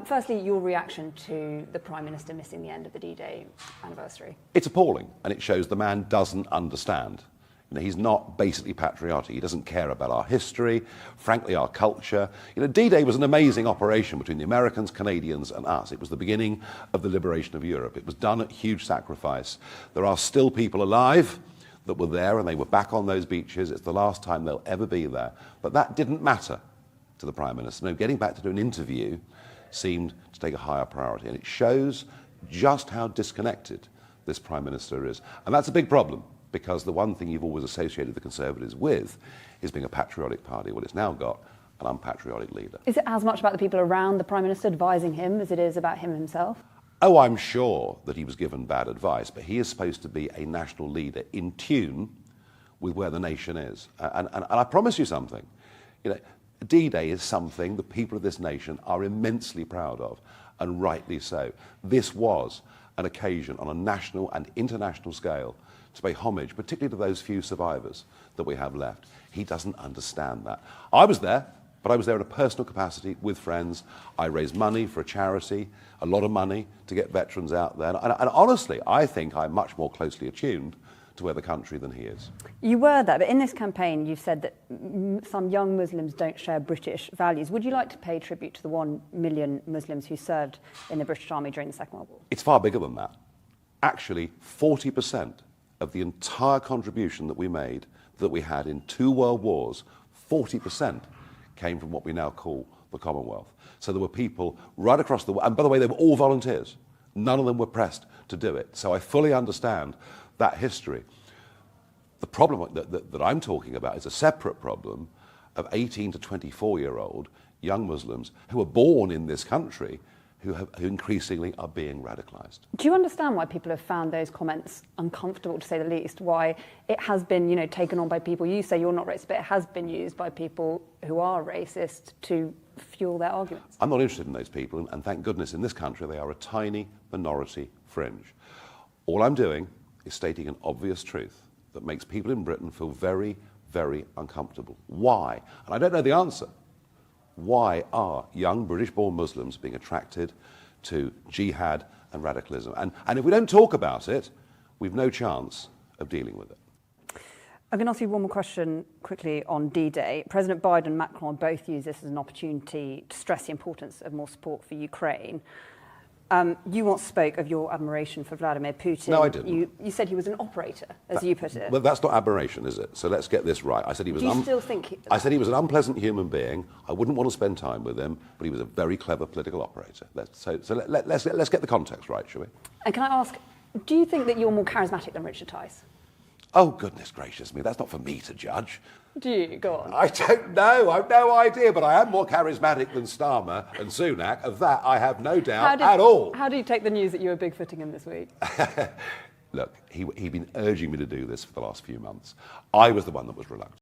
Firstly, your reaction to the Prime Minister missing the end of the D-Day anniversary. It's appalling, and it shows the man doesn't understand. You know, he's not basically patriotic. He doesn't care about our history, frankly, our culture. You know, D-Day was an amazing operation between the Americans, Canadians, and us. It was the beginning of the liberation of Europe. It was done at huge sacrifice. There are still people alive that were there, and they were back on those beaches. It's the last time they'll ever be there. But that didn't matter to the Prime Minister. No, getting back to do an interview seemed to take a higher priority, and it shows just how disconnected this Prime Minister is. And that's a big problem, because the one thing you've always associated the Conservatives with is being a patriotic party. Well, it's now got an unpatriotic leader. Is it as much about the people around the Prime Minister advising him as it is about him himself? Oh, I'm sure that he was given bad advice, but he is supposed to be a national leader in tune with where the nation is. And I promise you something, you know, D-Day is something the people of this nation are immensely proud of, and rightly so. This was an occasion on a national and international scale to pay homage, particularly to those few survivors that we have left. He doesn't understand that. I was there, but I was there in a personal capacity with friends. I raised money for a charity, a lot of money to get veterans out there. And honestly, I think I'm much more closely attuned to where the country than he is. You were there, but in this campaign you've said that some young Muslims don't share British values. Would you like to pay tribute to the 1 million Muslims who served in the British Army during the Second World War? It's far bigger than that. Actually, 40% of the entire contribution that we made, that we had in 2 world wars, 40% came from what we now call the Commonwealth. So there were people right across the world, and by the way, they were all volunteers. None of them were pressed to do it. So I fully understand that history. The problem that I'm talking about is a separate problem of 18 to 24-year-old young Muslims who are born in this country who increasingly are being radicalized. Do you understand why people have found those comments uncomfortable, to say the least? Why it has been, you know, taken on by people, you say you're not racist, but it has been used by people who are racist to fuel their arguments? I'm not interested in those people, and thank goodness in this country they are a tiny minority fringe. All I'm doing is stating an obvious truth that makes people in Britain feel very, very uncomfortable. Why? And I don't know the answer. Why are young British-born Muslims being attracted to jihad and radicalism? And if we don't talk about it, we've no chance of dealing with it. I'm going to ask you one more question quickly on D-Day. President Biden and Macron both use this as an opportunity to stress the importance of more support for Ukraine. You once spoke of your admiration for Vladimir Putin. No, I didn't. You said he was an operator, as you put it. Well, that's not admiration, is it? So let's get this right. I said he was. Do you still think? I said he was an unpleasant human being. I wouldn't want to spend time with him, but he was a very clever political operator. Let's get the context right, shall we? And can I ask, do you think that you're more charismatic than Richard Tice? Oh, goodness gracious me, that's not for me to judge. Do you? Go on. I don't know, I've no idea, but I am more charismatic than Starmer and Sunak. Of that, I have no doubt at all. How do you take the news that you were bigfooting him this week? Look, he'd been urging me to do this for the last few months. I was the one that was reluctant.